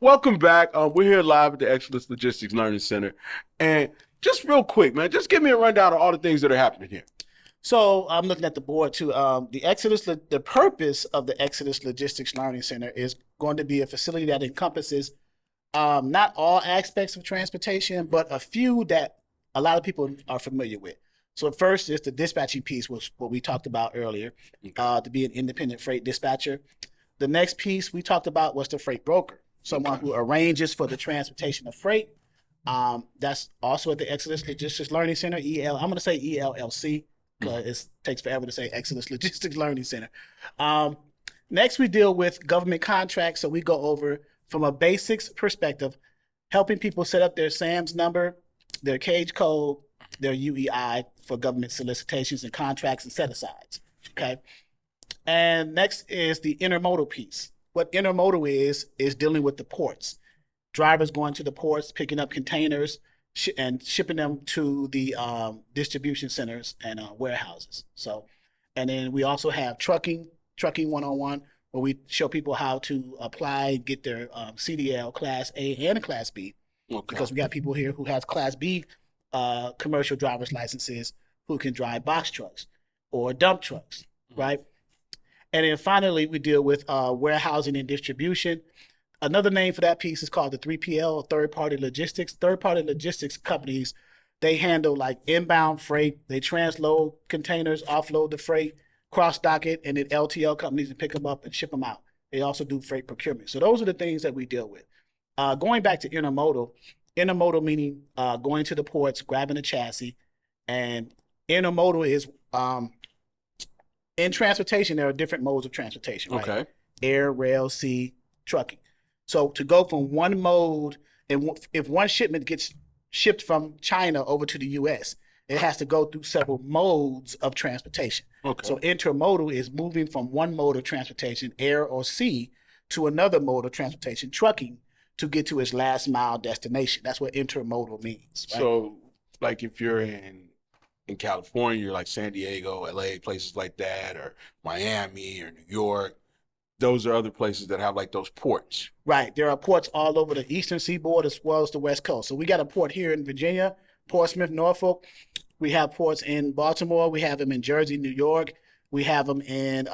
Welcome back. We're here live at the Excellence Logistics Learning Center. And just real quick, man, just give me a rundown of all the things that are happening here. So I'm looking at the board too. The purpose of the Exodus Logistics Learning Center is going to be a facility that encompasses not all aspects of transportation, but a few that a lot of people are familiar with. So first is the dispatching piece, which what we talked about earlier, to be an independent freight dispatcher. The next piece we talked about was the freight broker, someone who arranges for the transportation of freight. That's also at the Exodus Logistics Learning Center, I'm going to say ELLC because it takes forever to say Exodus Logistics Learning Center. Um, Next, we deal with government contracts. So we go over from a basics perspective, helping people set up their SAMS number, their cage code, their UEI for government solicitations and contracts and set asides. Okay. And next is the intermodal piece. What intermodal is dealing with the ports. Drivers going to the ports, picking up containers, and shipping them to the distribution centers and warehouses. So, and then we also have trucking 101, where we show people how to apply, get their CDL Class A and Class B, because we got people here who have Class B commercial driver's licenses who can drive box trucks or dump trucks, right? And then finally, we deal with warehousing and distribution. Another name for that piece is called the 3PL, third-party logistics. Third-party logistics companies, they handle like inbound freight. They transload containers, offload the freight, cross-dock it, and then LTL companies to pick them up and ship them out. They also do freight procurement. So those are the things that we deal with. Going back to intermodal meaning going to the ports, grabbing a chassis, and intermodal is in transportation, there are different modes of transportation, right? Okay. Air, rail, sea, trucking. So to go from one mode, and if one shipment gets shipped from China over to the U.S., it has to go through several modes of transportation. Okay. So intermodal is moving from one mode of transportation, air or sea, to another mode of transportation, trucking, to get to its last mile destination. That's what intermodal means. Right? So, like if you're in California, you're like San Diego, LA, places like that, or Miami or New York. Those are other places that have like those ports. Right. There are ports all over the eastern seaboard as well as the west coast. So we got a port here in Virginia, Portsmouth, Norfolk. We have ports in Baltimore. We have them in Jersey, New York. We have them in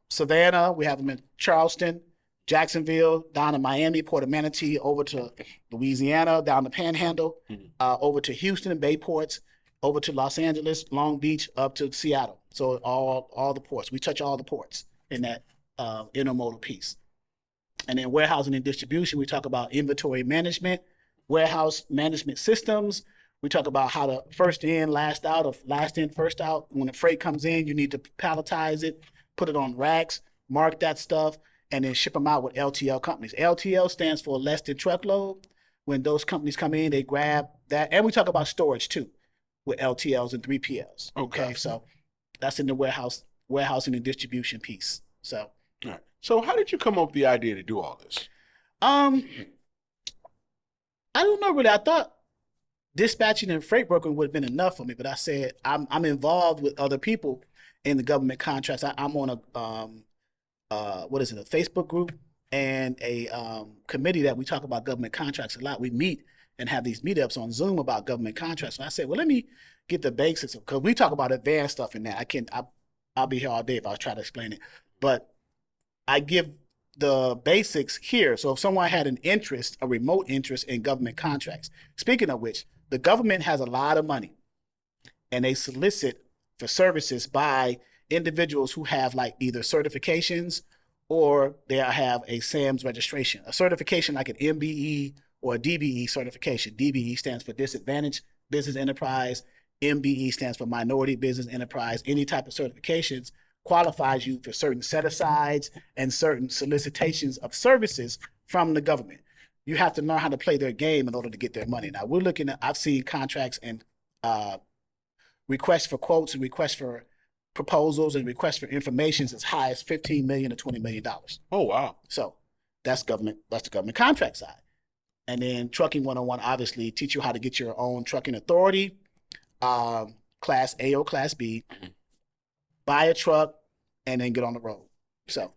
Savannah. We have them in Charleston, Jacksonville, down to Miami, Port of Manatee, over to Louisiana, down the Panhandle, over to Houston and Bayports, over to Los Angeles, Long Beach, up to Seattle. So all the ports. We touch all the ports in that intermodal piece. And then warehousing and distribution, we talk about inventory management, warehouse management systems. We talk about how to first in, last out, or last in, first out. When the freight comes in, you need to palletize it, put it on racks, mark that stuff, and then ship them out with LTL companies. LTL stands for less than truckload. When those companies come in, they grab that. And we talk about storage too with LTLs and 3PLs. Okay. So that's in the warehousing and distribution piece. So, all right. So how did you come up with the idea to do all this? I don't know really. I thought dispatching and freight brokering would have been enough for me, but I said I'm involved with other people in the government contracts. I'm on a what is it, a Facebook group and a committee that we talk about government contracts a lot. We meet and have these meetups on Zoom about government contracts. So I said, well, let me get the basics because we talk about advanced stuff in that. I'll be here all day if I try to explain it, but I give the basics here. So if someone had an interest, a remote interest in government contracts, speaking of which, the government has a lot of money and they solicit for services by individuals who have like either certifications or they have a SAMS registration, a certification like an MBE or a DBE certification. DBE stands for Disadvantaged Business Enterprise. MBE stands for Minority Business Enterprise. Any type of certifications qualifies you for certain set-asides and certain solicitations of services from the government. You have to know how to play their game in order to get their money. Now, we're looking at, I've seen contracts and requests for quotes and requests for proposals and requests for information as high as $15 million to $20 million. Oh, wow. So that's the government contract side. And then Trucking 101 obviously teach you how to get your own trucking authority, Class A or Class B, buy a truck, and then get on the road. So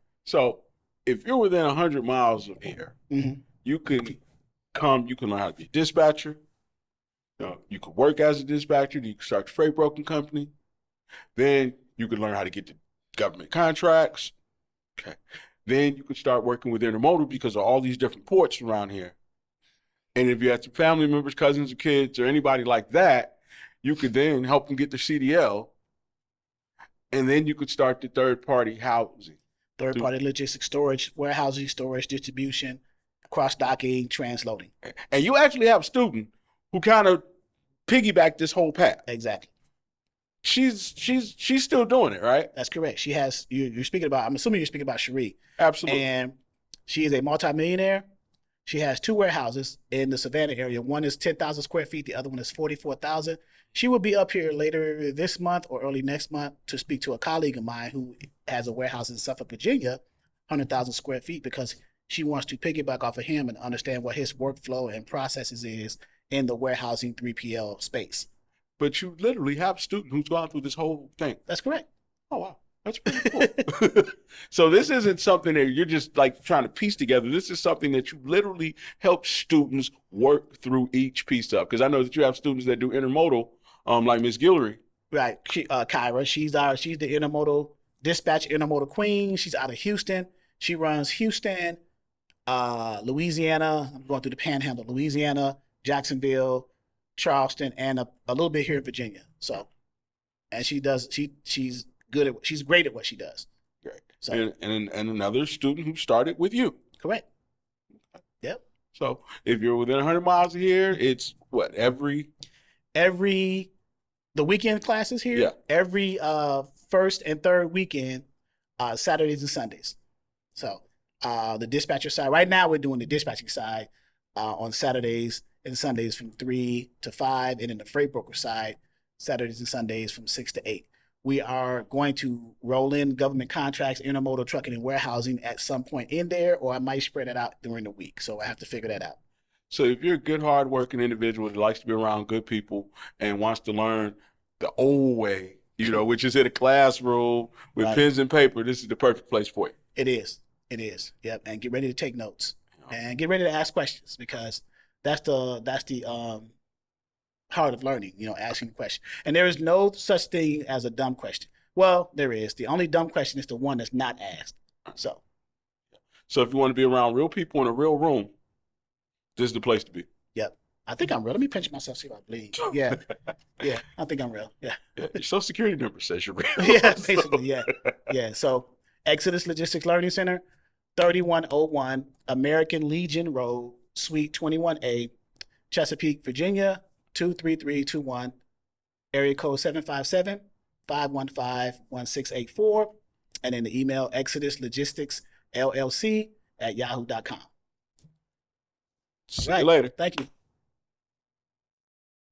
if you're within 100 miles of here, Mhm. you can you can learn how to be a dispatcher. You can work as a dispatcher. You can start your freight broking company. Then you can learn how to get the government contracts. Okay. Then you can start working with intermodal because of all these different ports around here. And if you have some family members, cousins, or kids, or anybody like that, you could then help them get their CDL. And then you could start the third-party housing. Third-party logistics, storage, warehousing, storage, distribution, cross-docking, transloading. And you actually have a student who kind of piggybacked this whole path. Exactly. She's still doing it, right? That's correct. She has, you're speaking about, I'm assuming you're speaking about Cherie. Absolutely. And she is a multimillionaire. She has 2 warehouses in the Savannah area. One is 10,000 square feet. The other one is 44,000. She will be up here later this month or early next month to speak to a colleague of mine who has a warehouse in Suffolk, Virginia, 100,000 square feet, because she wants to piggyback off of him and understand what his workflow and processes is in the warehousing 3PL space. But you literally have a student who's gone through this whole thing. That's correct. Oh, wow. That's pretty cool. So this isn't something that you're just like trying to piece together. This is something that you literally help students work through each piece of. Because I know that you have students that do intermodal, like Miss Guillory. Right. Kyra, she's the intermodal dispatch intermodal queen. She's out of Houston. She runs Houston, Louisiana. I'm going through the panhandle, Louisiana, Jacksonville, Charleston, and a little bit here in Virginia. So, and she's great at what she does. Great. So, and another student who started with you. Correct. Yep. So if you're within 100 miles of here, it's what, every the weekend classes here. Yeah. Every first and third weekend, Saturdays and Sundays. So the dispatcher side. Right now we're doing the dispatching side on Saturdays and Sundays from 3 to 5, and then the freight broker side, Saturdays and Sundays from 6 to 8. We are going to roll in government contracts, intermodal trucking, and warehousing at some point in there, or I might spread it out during the week. So I have to figure that out. So if you're a good, hardworking individual that likes to be around good people and wants to learn the old way, which is in a classroom with Right. pens and paper, this is the perfect place for you. It is. Yep. And get ready to take notes and get ready to ask questions, because that's the heart of learning, asking the question. And there is no such thing as a dumb question. Well, there is. The only dumb question is the one that's not asked. So if you want to be around real people in a real room, this is the place to be. Yep. I think I'm real. Let me pinch myself, see if I bleed. Yeah. Yeah. I think I'm real. Yeah. Your social security number says you're real. Yeah, basically. Yeah. Yeah. So Exodus Logistics Learning Center, 3101 American Legion Road, Suite 21A, Chesapeake, Virginia, 23321, area code 757-515-1684, and then the email exoduslogisticsllc@yahoo.com. See you later. Thank you.